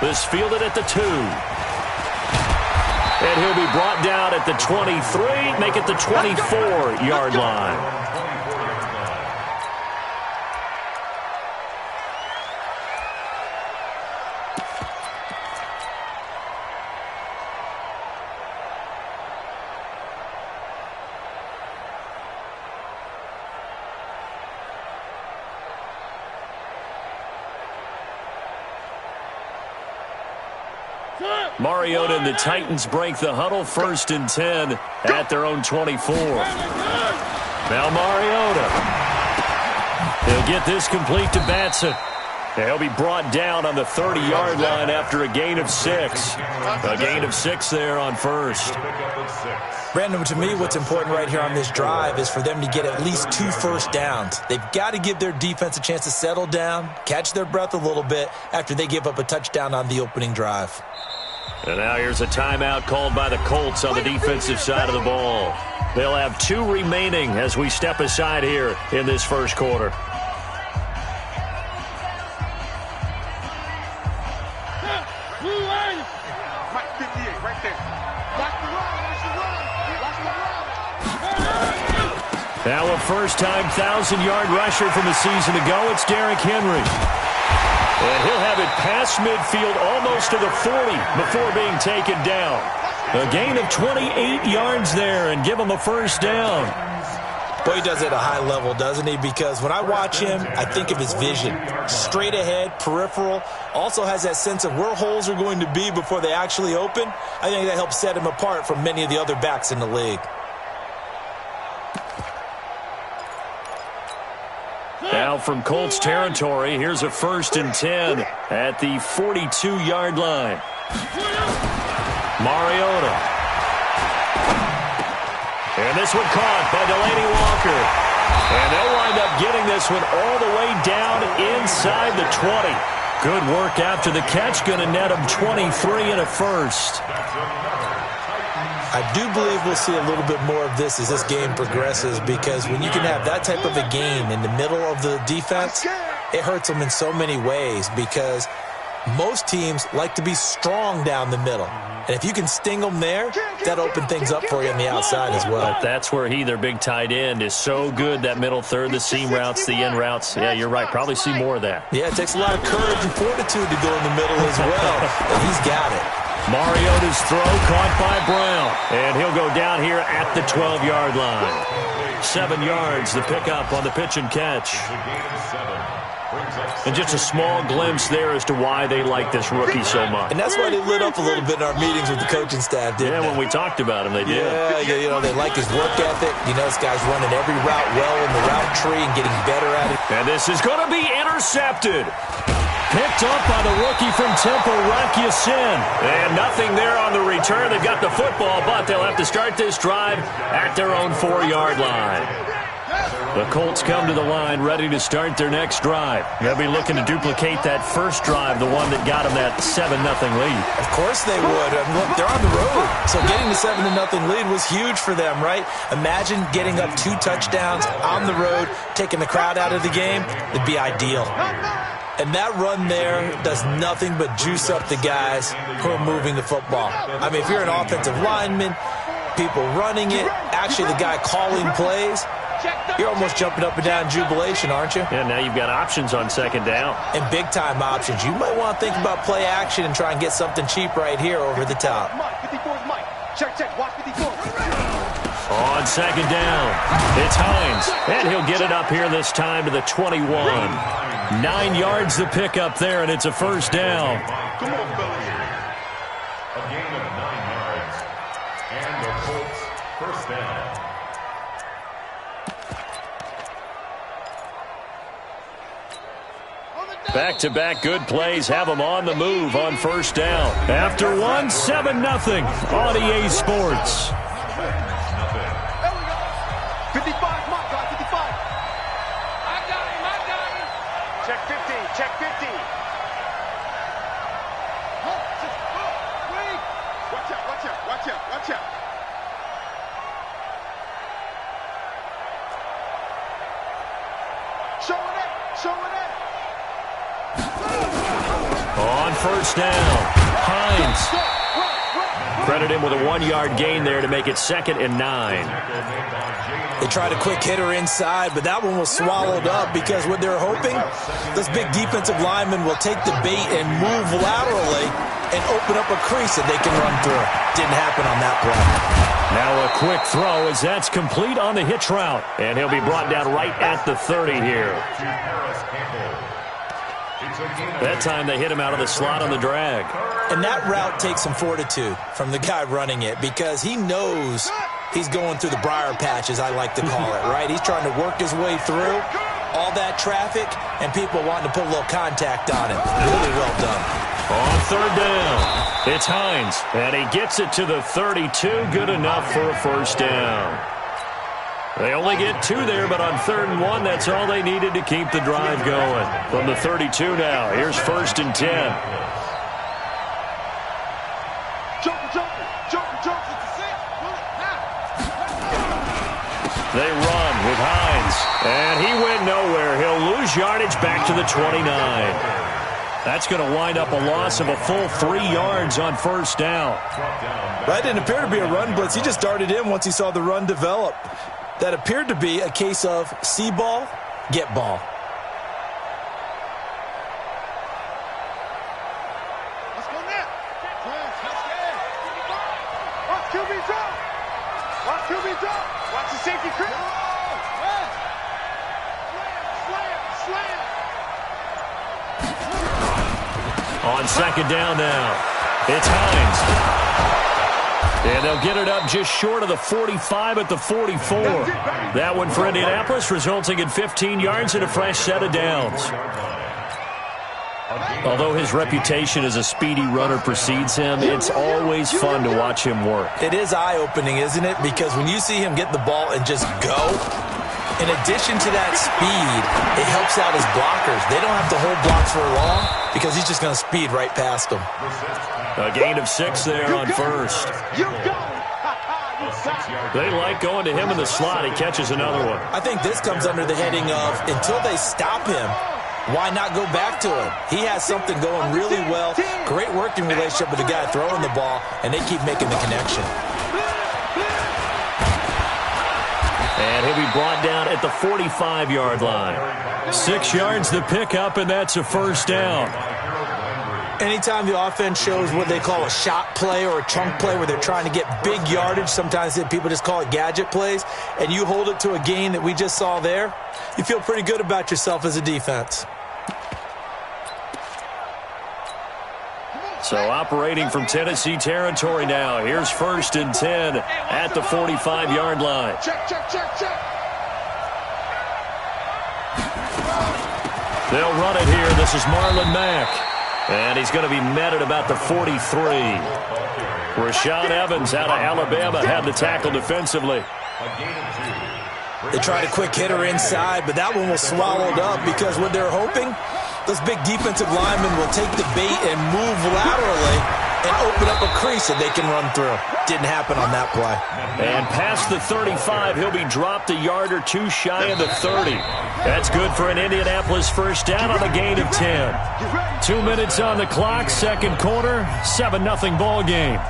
This fielded at the 2. And he'll be brought down at the 23, make it the 24-yard line. Mariota and the Titans break the huddle, 1st and 10 at their own 24. Now Mariota. He'll get this complete to Batson. He'll be brought down on the 30-yard line after a gain of 6. A gain of 6 there on 1st. Brandon, to me, what's important right here on this drive is for them to get at least 2 first downs. They've got to give their defense a chance to settle down, catch their breath a little bit after they give up a touchdown on the opening drive. And now here's a timeout called by the Colts on the defensive side of the ball. They'll have 2 remaining as we step aside here in this first quarter. Now a first-time 1,000-yard rusher from a season ago. It's Derrick Henry. And he'll have it past midfield almost to the 40 before being taken down. A gain of 28 yards there and give him a first down. Boy, he does it at a high level, doesn't he? Because when I watch him, I think of his vision. Straight ahead, peripheral. Also has that sense of where holes are going to be before they actually open. I think that helps set him apart from many of the other backs in the league. Now from Colts territory, here's a 1st and 10 at the 42-yard line. Mariota. And this one caught by Delaney Walker. And they'll wind up getting this one all the way down inside the 20. Good work after the catch. Going to net them 23 and a first. I do believe we'll see a little bit more of this as this game progresses, because when you can have that type of a gain in the middle of the defense, it hurts them in so many ways, because most teams like to be strong down the middle. And if you can sting them there, that opens things up for you on the outside as well. But that's where their big tight end, is so good, that middle third, the seam routes, the in routes. Yeah, you're right. Probably see more of that. Yeah, it takes a lot of courage and fortitude to go in the middle as well, but he's got it. Mariota's throw caught by Brown. And he'll go down here at the 12-yard line. 7 yards, the pickup on the pitch and catch. And just a small glimpse there as to why they like this rookie so much. And that's why they lit up a little bit in our meetings with the coaching staff, didn't they? When we talked about him, they did. Yeah, they like his work ethic. This guy's running every route well in the route tree and getting better at it. And this is going to be intercepted. Picked up by the rookie from Temple, Rock Ya-Sin. And nothing there on the return. They've got the football, but they'll have to start this drive at their own 4-yard line. The Colts come to the line ready to start their next drive. They'll be looking to duplicate that first drive, the one that got them that 7-0 lead. Of course they would. Look, they're on the road. So getting the 7-0 lead was huge for them, right? Imagine getting up 2 touchdowns on the road, taking the crowd out of the game. It'd be ideal. And that run there does nothing but juice up the guys who are moving the football. I mean, if you're an offensive lineman, people running it, actually the guy calling plays, you're almost jumping up and down in jubilation, aren't you? Yeah, now you've got options on second down. And big-time options. You might want to think about play action and try and get something cheap right here over the top. On second down, it's Hines. And he'll get it up here this time to the 21. 9 yards the pickup there, and it's a first down. Come on, fellas. A gain of 9 yards. And the Colts first down. Back-to-back good plays have them on the move on first down. After one, 7-0 on EA Sports. 55, Mike, guy, 55. I got him. Check 50, check 50. Watch out. Show it. On first down. Hines. Credit him with a 1-yard gain there to make it 2nd and 9. They tried a quick hitter inside, but that one was swallowed up because what they're hoping, those big defensive linemen will take the bait and move laterally and open up a crease that they can run through. Didn't happen on that play. Now a quick throw as that's complete on the hitch route. And he'll be brought down right at the 30 here. That time they hit him out of the slot on the drag. And that route takes some fortitude from the guy running it because he knows he's going through the briar patch, as I like to call it, right? He's trying to work his way through all that traffic and people wanting to put a little contact on him. Really well done. On 3rd down, it's Hines, and he gets it to the 32. Good enough for a first down. They only get 2 there, but on 3rd and 1, that's all they needed to keep the drive going. From the 32 now, here's 1st and 10. They run with Hines, and he went nowhere. He'll lose yardage back to the 29. That's going to wind up a loss of a full 3 yards on 1st down. That didn't appear to be a run blitz. He just darted in once he saw the run develop. That appeared to be a case of see ball, get ball. Let's go now. Watch QB drop. Watch QB drop. Watch the safety creep. Slam. On 2nd down now, it's Hines. And they'll get it up just short of the 45 at the 44. That one for Indianapolis, resulting in 15 yards and a fresh set of downs. Although his reputation as a speedy runner precedes him, it's always fun to watch him work. It is eye-opening, isn't it? Because when you see him get the ball and just go, in addition to that speed, it helps out his blockers. They don't have to hold blocks for long because he's just going to speed right past them. A gain of 6 there on 1st. They like going to him in the slot. He catches another one. I think this comes under the heading of until they stop him, why not go back to him? He has something going really well. Great working relationship with the guy throwing the ball, and they keep making the connection. And he'll be brought down at the 45-yard line. 6 yards to pick up, and that's a first down. Anytime the offense shows what they call a shot play or a chunk play where they're trying to get big yardage, sometimes people just call it gadget plays, and you hold it to a gain that we just saw there, you feel pretty good about yourself as a defense. So operating from Tennessee territory now. Here's 1st and 10 at the 45-yard line. Check. They'll run it here. This is Marlon Mack. And he's going to be met at about the 43. Rashaan Evans out of Alabama had the tackle defensively. They tried a quick hitter inside, but that one was swallowed up because what they're hoping, those big defensive linemen will take the bait and move laterally and open up a crease that they can run through. Didn't happen on that play. And past the 35, he'll be dropped a yard or 2 shy of the 30. That's good for an Indianapolis first down on a gain of 10. 2 minutes on the clock, 2nd quarter, 7-0 ball game.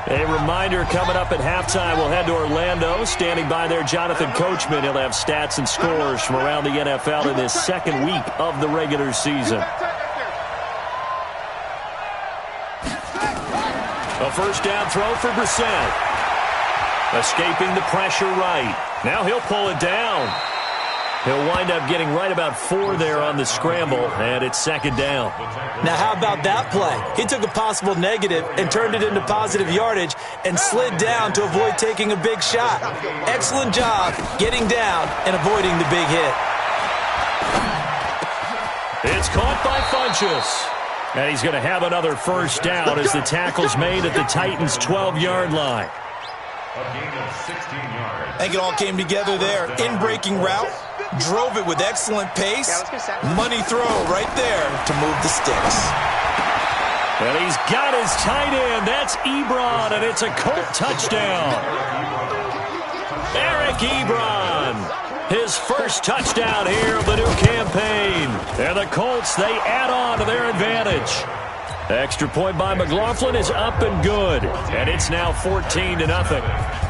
A reminder coming up at halftime, we'll head to Orlando. Standing by there, Jonathan Coachman. He'll have stats and scores from around the NFL in this 2nd week of the regular season. A first down throw for Brissett. Escaping the pressure right. Now he'll pull it down. He'll wind up getting right about 4 there on the scramble, and it's 2nd down. Now, how about that play? He took a possible negative and turned it into positive yardage and slid down to avoid taking a big shot. Excellent job getting down and avoiding the big hit. It's caught by Funchess. And he's going to have another first down as the tackle's made at the Titans' 12-yard line. A gain of 16 yards. I think it all came together there. In-breaking route, drove it with excellent pace. Money throw right there to move the sticks. And he's got his tight end. That's Ebron, and it's a Colt touchdown. Eric Ebron, his first touchdown here of the new campaign. And the Colts, they add on to their advantage. Extra point by McLaughlin is up and good. And it's now 14-0.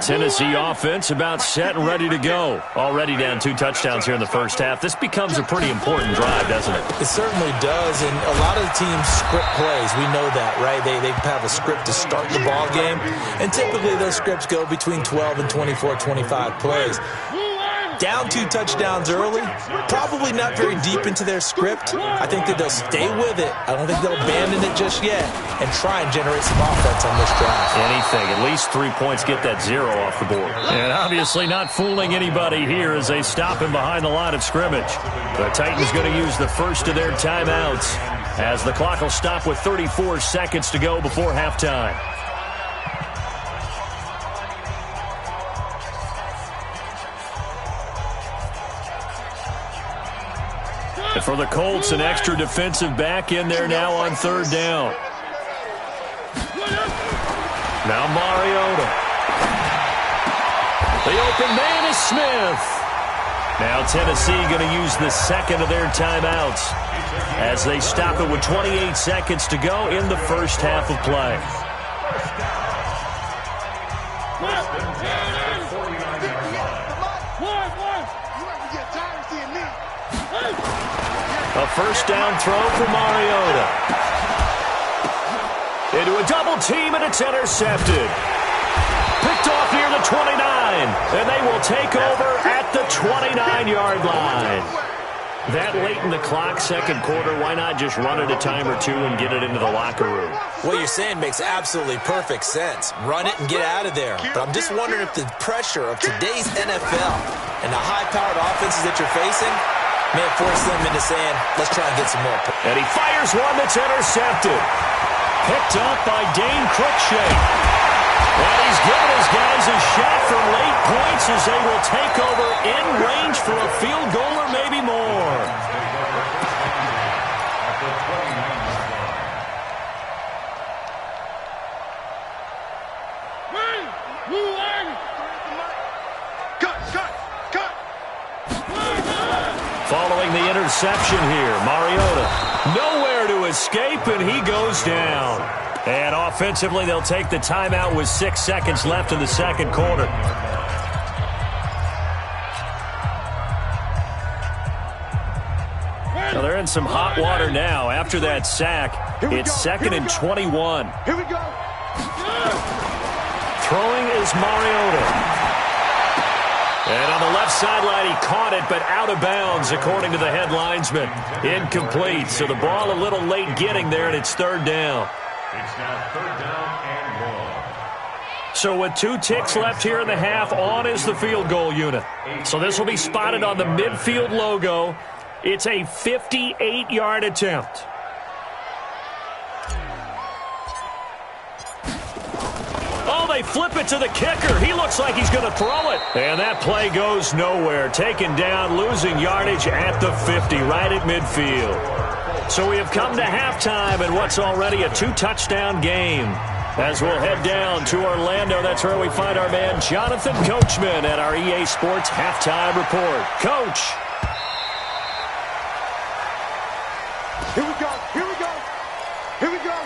Tennessee offense about set and ready to go. Already down 2 touchdowns here in the first half. This becomes a pretty important drive, doesn't it? It certainly does, and a lot of the teams script plays. We know that, right? They have a script to start the ball game, and typically those scripts go between 12 and 24, 25 plays. Down 2 touchdowns early, probably not very deep into their script. I think that they'll stay with it. I don't think they'll abandon it just yet and try and generate some offense on this drive. Anything. At least 3 points, get that 0 off the board. And obviously not fooling anybody here as they stop him behind the line of scrimmage. The Titans going to use the first of their timeouts as the clock will stop with 34 seconds to go before halftime. And for the Colts, an extra defensive back in there now on 3rd down. Now Mariota. The open man is Smith. Now Tennessee going to use the second of their timeouts as they stop it with 28 seconds to go in the first half of play. A first down throw for Mariota. Into a double team, and it's intercepted. Picked off near the 29, and they will take over at the 29-yard line. That late in the clock, second quarter, why not just run it a time or two and get it into the locker room? What you're saying makes absolutely perfect sense. Run it and get out of there. But I'm just wondering if the pressure of today's NFL and the high-powered offenses that you're facing may have forced them into saying, let's try and get some more. And he fires one that's intercepted. Picked up by Dane Cruikshank. And he's given his guys a shot for late points as they will take over in range for a field goal or maybe more. Following the interception here, Mariota nowhere to escape, and he goes down. And offensively, they'll take the timeout with 6 seconds left in the second quarter. Now they're in some hot water now. After that sack, it's 2nd and 21. Here we go. Throwing is Mariota. And on the left sideline, he caught it, but out of bounds, according to the head linesman. Incomplete. So the ball a little late getting there, and it's 3rd down. It's now 3rd down and 1. So with 2 ticks left here in the half, on is the field goal unit. So this will be spotted on the midfield logo. It's a 58-yard attempt. They flip it to the kicker. He looks like he's going to throw it. And that play goes nowhere. Taken down, losing yardage at the 50, right at midfield. So we have come to halftime in what's already a 2-touchdown game. As we'll head down to Orlando, that's where we find our man Jonathan Coachman at our EA Sports Halftime Report. Coach. Here we go. Here we go. Here we go.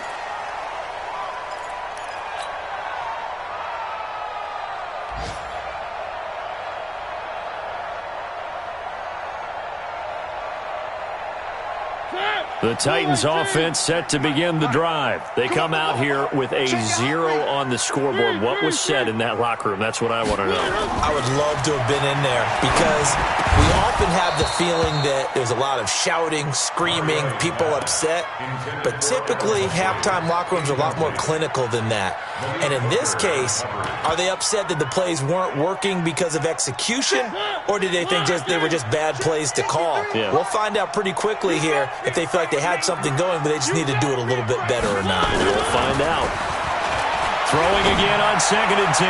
The Titans offense set to begin the drive. They come out here with a 0 on the scoreboard. What was said in that locker room? That's what I want to know. I would love to have been in there because we often have the feeling that there's a lot of shouting, screaming, people upset. But typically, halftime locker rooms are a lot more clinical than that. And in this case, are they upset that the plays weren't working because of execution? Or did they think they were just bad plays to call? Yeah. We'll find out pretty quickly here if they feel like they had something going, but they just need to do it a little bit better or not. We'll find out. Throwing again on 2nd and 10.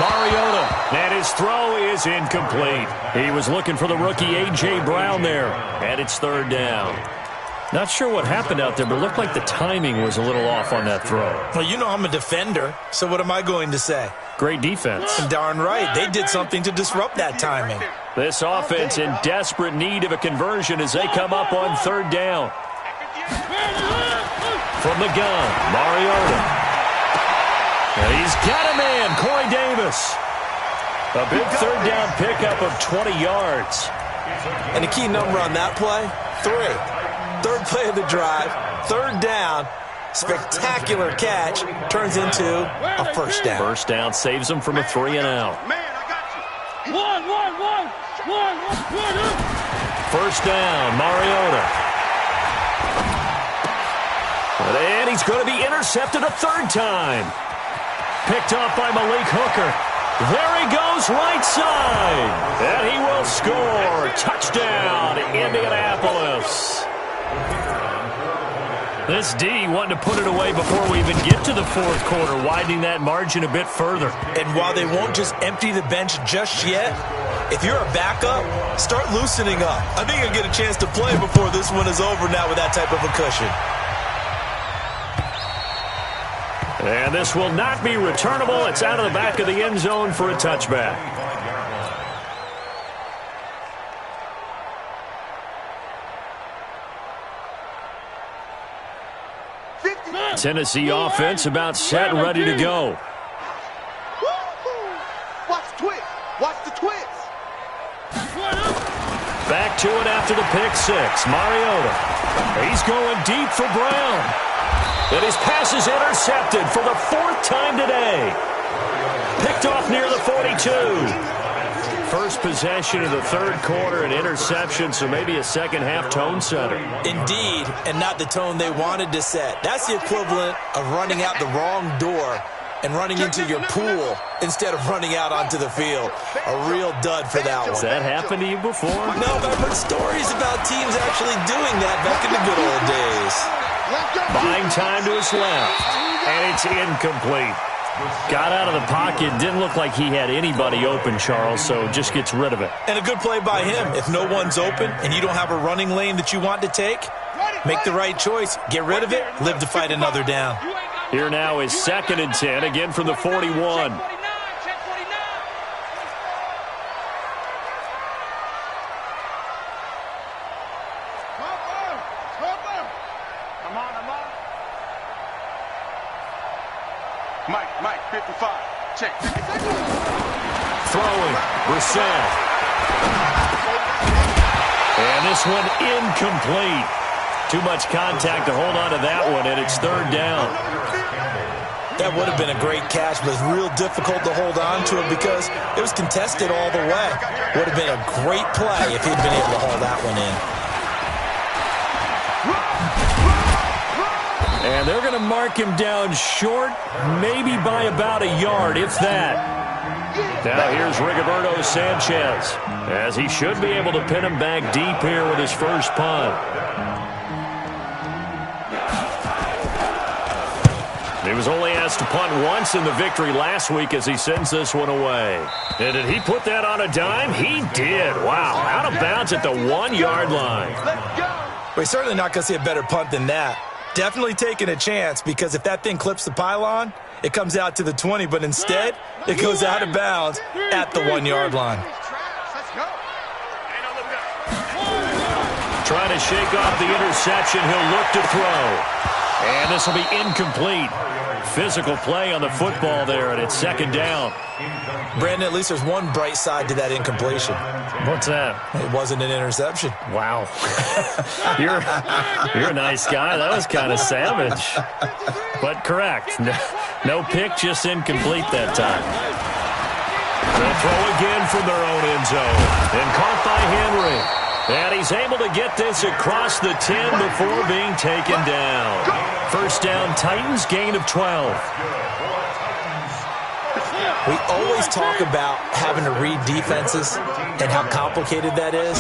Mariota, and his throw is incomplete. He was looking for the rookie A.J. Brown there, and it's 3rd down. Not sure what happened out there, but it looked like the timing was a little off on that throw. Well, you know I'm a defender, so what am I going to say? Great defense. Darn right. They did something to disrupt that timing. This offense in desperate need of a conversion as they come up on 3rd down. From the gun, Mariota. And he's got a man, Corey Davis. A big 3rd down pickup of 20 yards. And the key number on that play, 3. 3rd play of the drive, 3rd down, spectacular catch, turns into a 1st down. 1st down saves them from a 3-and-out. Man, I got you. 1st down, Mariota. And he's going to be intercepted a 3rd time. Picked off by Malik Hooker. There he goes, right side. And he will score. Touchdown, Indianapolis. This D wanting to put it away before we even get to the 4th quarter, widening that margin a bit further. And while they won't just empty the bench just yet, if you're a backup, start loosening up. I think you'll get a chance to play before this one is over now with that type of a cushion. And this will not be returnable. It's out of the back of the end zone for a touchback. Tennessee offense about set and ready to go. Watch the twist. Watch the twist. Back to it after the pick 6. Mariota. He's going deep for Brown. And his pass is intercepted for the 4th time today. Picked off near the 42. First possession of the 3rd quarter, an interception, so maybe a second-half tone setter. Indeed, and not the tone they wanted to set. That's the equivalent of running out the wrong door and running into your pool instead of running out onto the field. A real dud for that one. Has that happened to you before? No, but I've heard stories about teams actually doing that back in the good old days. Buying time to his left, and it's incomplete. Got out of the pocket, didn't look like he had anybody open, Charles, so just gets rid of it. And a good play by him. If no one's open and you don't have a running lane that you want to take, make the right choice. Get rid of it, live to fight another down. Here now is 2nd and 10, again from the 41. Mike, 55. Check. Throwing, Brissett. And this one incomplete. Too much contact to hold on to that one, and it's 3rd down. That would have been a great catch, but it's real difficult to hold on to it because it was contested all the way. Would have been a great play if he'd been able to hold that one in. And they're going to mark him down short, maybe by about a yard, if that. Now here's Rigoberto Sanchez, as he should be able to pin him back deep here with his first punt. He was only asked to punt once in the victory last week as he sends this one away. And did he put that on a dime? He did. Wow, out of bounds at the 1-yard line. We're certainly not going to see a better punt than that. Definitely taking a chance because if that thing clips the pylon, it comes out to the 20, but instead it goes out of bounds at the 1-yard line. Trying to shake off the interception, he'll look to throw. And this will be incomplete. Physical play on the football there, and it's 2nd down. Brandon, at least there's one bright side to that incompletion. What's that? It wasn't an interception. Wow. You're a nice guy. That was kind of savage. But correct. No pick, just incomplete that time. They'll throw again from their own end zone. And caught by Henry. And he's able to get this across the 10 before being taken down. First down, Titans, gain of 12. We always talk about having to read defenses and how complicated that is.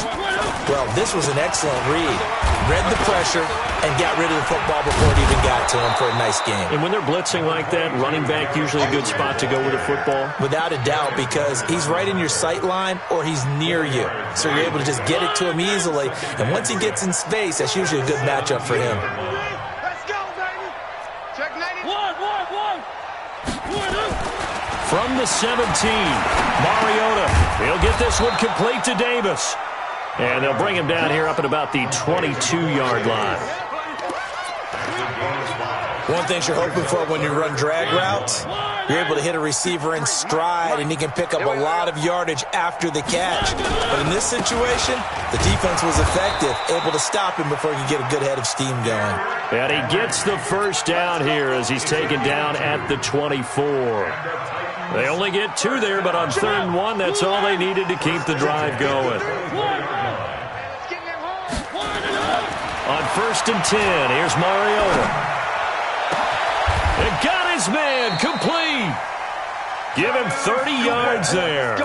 Well, this was an excellent read. Read the pressure and got rid of the football before it even got to him for a nice game. And when they're blitzing like that, running back usually a good spot to go with the football? Without a doubt, because he's right in your sight line or he's near you. So you're able to just get it to him easily. And once he gets in space, that's usually a good matchup for him. Let's go, baby. Check 90. From the 17, Mariota. He'll get this one complete to Davis. And they'll bring him down here up at about the 22-yard line. One thing you're hoping for when you run drag routes, you're able to hit a receiver in stride, and he can pick up a lot of yardage after the catch. But in this situation, the defense was effective, able to stop him before he could get a good head of steam going. And he gets the first down here as he's taken down at the 24. They only get 2 there, but on 3rd and 1, that's all they needed to keep the drive going. On 1st and 10, here's Mariota. And got his man complete. Give him 30 yards there.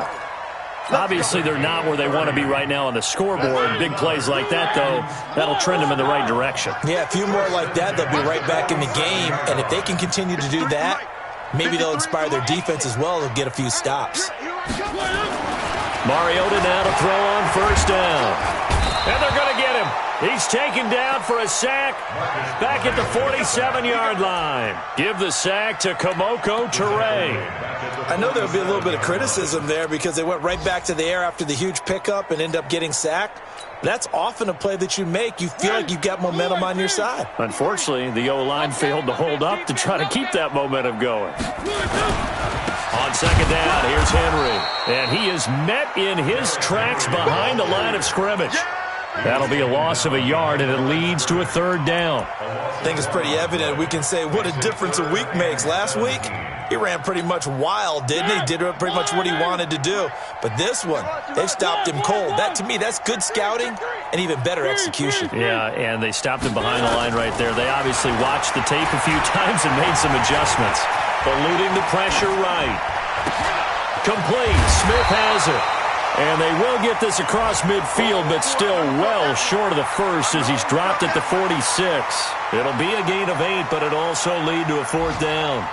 Obviously, they're not where they want to be right now on the scoreboard. Big plays like that, though, that'll trend them in the right direction. Yeah, a few more like that, they'll be right back in the game. And if they can continue to do that, maybe they'll inspire their defense as well. They'll get a few stops. Mariota now to throw on 1st down. And they're going to get him. He's taken down for a sack back at the 47-yard line. Give the sack to Kamoko Toure. I know there'll be a little bit of criticism there because they went right back to the air after the huge pickup and end up getting sacked. That's often a play that you make. You feel like you've got momentum on your side. Unfortunately, the O-line failed to hold up to try to keep that momentum going. On 2nd down, here's Henry. And he is met in his tracks behind the line of scrimmage. That'll be a loss of a yard, and it leads to a 3rd down. I think it's pretty evident. We can say what a difference a week makes. Last week, he ran pretty much wild, didn't he? Did pretty much what he wanted to do. But this one, they've stopped him cold. That, to me, that's good scouting and even better execution. Yeah, and they stopped him behind the line right there. They obviously watched the tape a few times and made some adjustments. Eluding the pressure right. Complete. Smith has it. And they will get this across midfield, but still well short of the first as he's dropped at the 46. It'll be a gain of 8, but it'll also lead to a 4th down.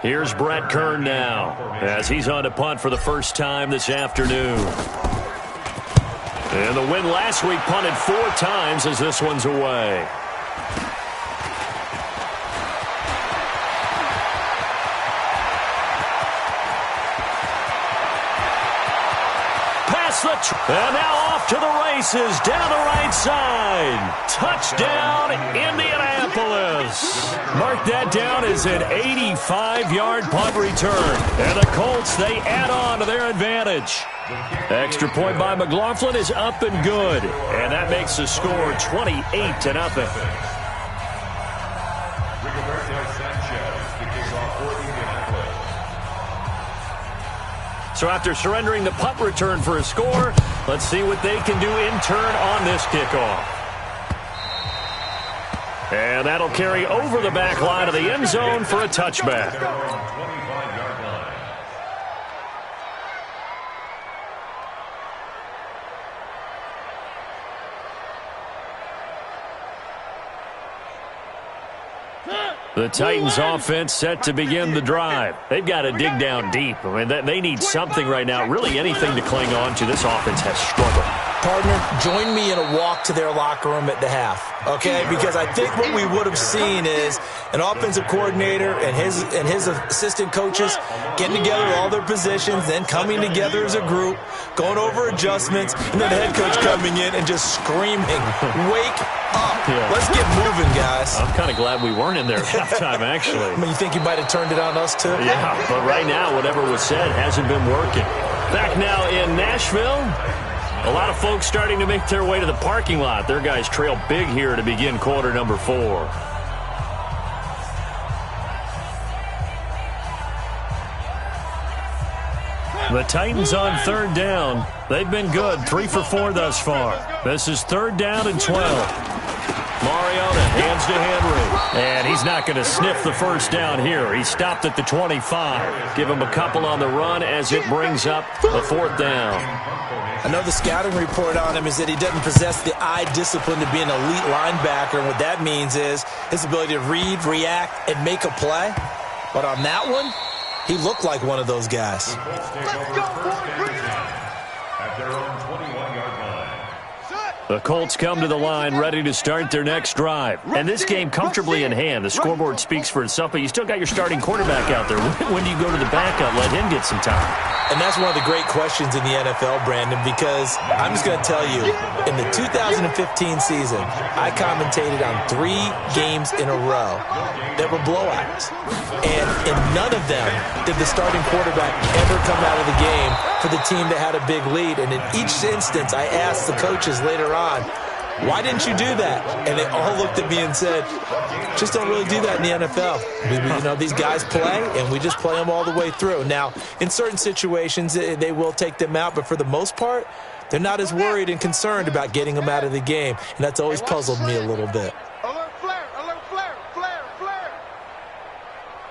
Here's Brett Kern now as he's on to punt for the first time this afternoon. And the win last week punted 4 times as this one's away. And now off to the races down the right side. Touchdown, Indianapolis. Mark that down as an 85-yard punt return. And the Colts, they add on to their advantage. Extra point by McLaughlin is up and good. And that makes the score 28-0. So after surrendering the punt return for a score, let's see what they can do in turn on this kickoff. And that'll carry over the back line of the end zone for a touchback. The Titans offense set to begin the drive. They've got to dig down deep. I mean, they need something right now, really anything to cling on to. This offense has struggled. Partner, join me in a walk to their locker room at the half, okay? Because I think what we would have seen is an offensive coordinator and his assistant coaches getting together all their positions, then coming together as a group, going over adjustments, and then the head coach coming in and just screaming, "Wake up. Yeah. Let's get moving, guys." I'm kind of glad we weren't in there at halftime, actually. I mean, you think you might have turned it on us, too? Yeah, but right now, whatever was said hasn't been working. Back now in Nashville, a lot of folks starting to make their way to the parking lot. Their guys trail big here to begin quarter number 4. The Titans on third down. They've been good, 3 for 4 thus far. This is 3rd down and 12. Mariota hands to Henry. And he's not going to sniff the first down here. He stopped at the 25. Give him a couple on the run as it brings up the 4th down. I know the scouting report on him is that he doesn't possess the eye discipline to be an elite linebacker. And what that means is his ability to read, react, and make a play. But on that one, he looked like one of those guys. Let's go, boy. Bring it on. At their own 21-yard line. The Colts come to the line ready to start their next drive. And this game comfortably in hand. The scoreboard speaks for itself, but you still got your starting quarterback out there. When do you go to the backup, let him get some time? And that's one of the great questions in the NFL, Brandon, because I'm just going to tell you, in the 2015 season, I commentated on 3 games in a row that were blowouts. And in none of them did the starting quarterback ever come out of the game for the team that had a big lead. And in each instance, I asked the coaches later on, why didn't you do that? And they all looked at me and said, just don't really do that in the NFL. These guys play, and we just play them all the way through. Now, in certain situations, they will take them out, but for the most part, they're not as worried and concerned about getting them out of the game, and that's always puzzled me a little bit. Alert flare, alert flare, flare, flare.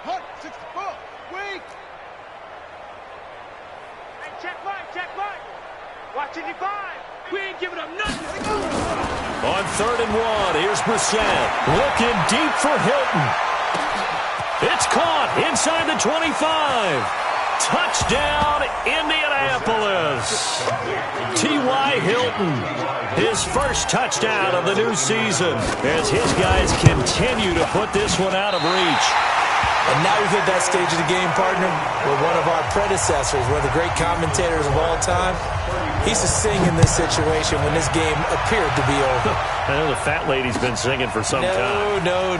164, weak. Hey, check right. Watch it, 5. We ain't giving up nothing. On 3rd and 1, here's Brissett. Looking deep for Hilton. It's caught inside the 25. Touchdown, Indianapolis. T.Y. Hilton, his first touchdown of the new season as his guys continue to put this one out of reach. And now we've hit that stage of the game, partner, where one of our predecessors, one of the great commentators of all time, he used to sing in this situation when this game appeared to be over. I know the fat lady's been singing for some time. No,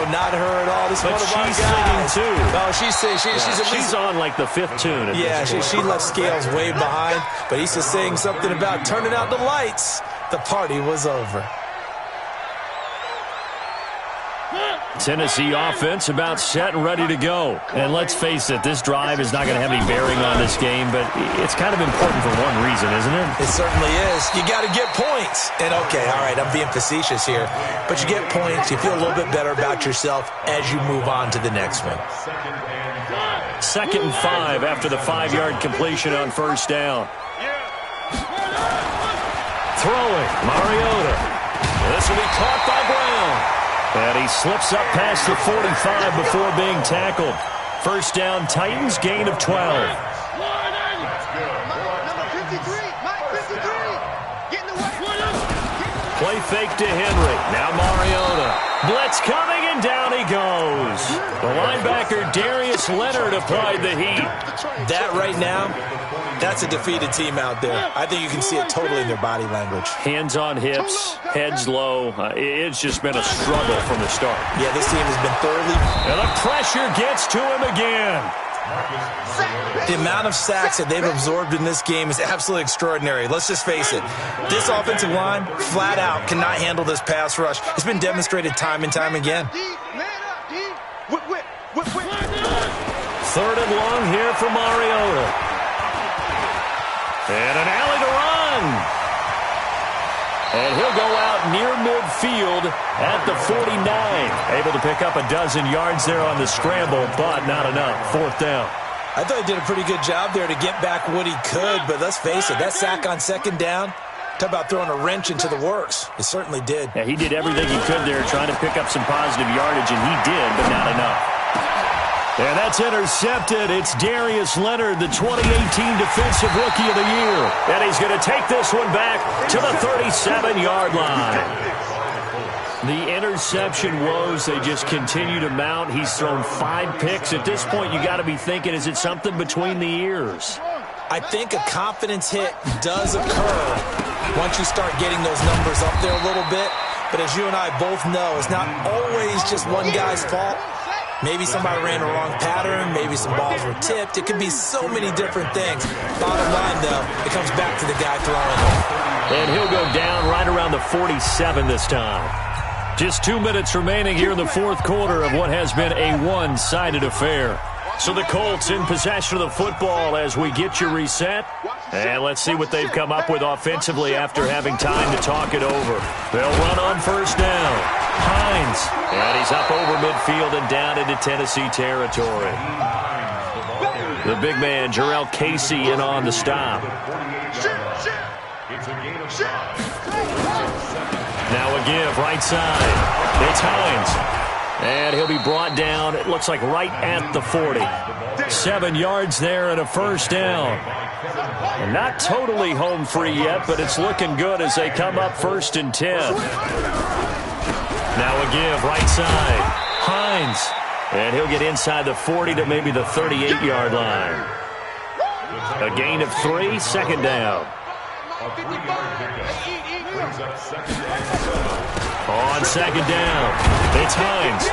not her at all. This is one of our guys. She's singing, too. Oh, she's on like the 5th tune. Yeah, she left Scales way behind, but he used to sing something about turning out the lights. The party was over. Tennessee offense about set and ready to go. And let's face it, this drive is not going to have any bearing on this game, but it's kind of important for one reason, isn't it? It certainly is. You got to get points. And okay, all right, I'm being facetious here, but you get points, you feel a little bit better about yourself as you move on to the next one. 2nd and 5 after the 5-yard completion on 1st down. Throwing, Mariota. This will be caught by Brown. And he slips up past the 45 before being tackled. 1st down, Titans, gain of 12. Number 53, Mike 53. Get in the way. Play fake to Henry. Now Mariota. Blitz coming, and down he goes. The linebacker, Darius Leonard, applied the heat. That right now, that's a defeated team out there. I think you can see it totally in their body language. Hands on hips, heads low. It's just been a struggle from the start. Yeah, this team has been thoroughly... And the pressure gets to him again. The amount of sacks that they've absorbed in this game is absolutely extraordinary. Let's just face it. This offensive line, flat out, cannot handle this pass rush. It's been demonstrated time and time again. Whip. 3rd and long here for Mariota. And an alley to run. And he'll go out near midfield at the 49. Able to pick up a dozen yards there on the scramble, but not enough. 4th down. I thought he did a pretty good job there to get back what he could, but let's face it, that sack on 2nd down, talk about throwing a wrench into the works. It certainly did. Yeah, he did everything he could there trying to pick up some positive yardage, and he did, but not enough. And that's intercepted. It's Darius Leonard, the 2018 Defensive Rookie of the Year. And he's going to take this one back to the 37-yard line. The interception woes, they just continue to mount. He's thrown 5 picks. At this point, you got to be thinking, is it something between the ears? I think a confidence hit does occur once you start getting those numbers up there a little bit. But as you and I both know, it's not always just one guy's fault. Maybe somebody ran a wrong pattern. Maybe some balls were tipped. It could be so many different things. Bottom line, though, it comes back to the guy throwing it. And he'll go down right around the 47 this time. Just 2 minutes remaining here in the 4th quarter of what has been a one-sided affair. So the Colts in possession of the football as we get you reset. And let's see what they've come up with offensively after having time to talk it over. They'll run on first down. Hines. And he's up over midfield and down into Tennessee territory. The big man, Jarrell Casey, in on the stop. Now a give, right side. It's Hines. And he'll be brought down, it looks like right at the 40. 7 yards there and a first down. And not totally home free yet, but it's looking good as they come up 1st and 10. Now a give, right side. Hines. And he'll get inside the 40 to maybe the 38-yard line. A gain of 3, second down. On second down, it's Hines.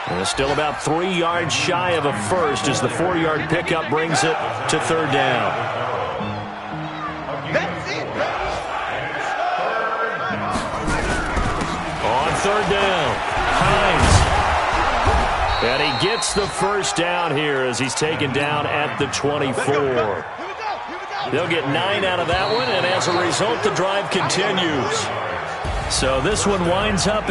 And it's still about 3 yards shy of a first as the 4-yard pickup brings it to 3rd down. On 3rd down, Hines. And he gets the first down here as he's taken down at the 24. They'll get 9 out of that one, and as a result, the drive continues. So this one winds up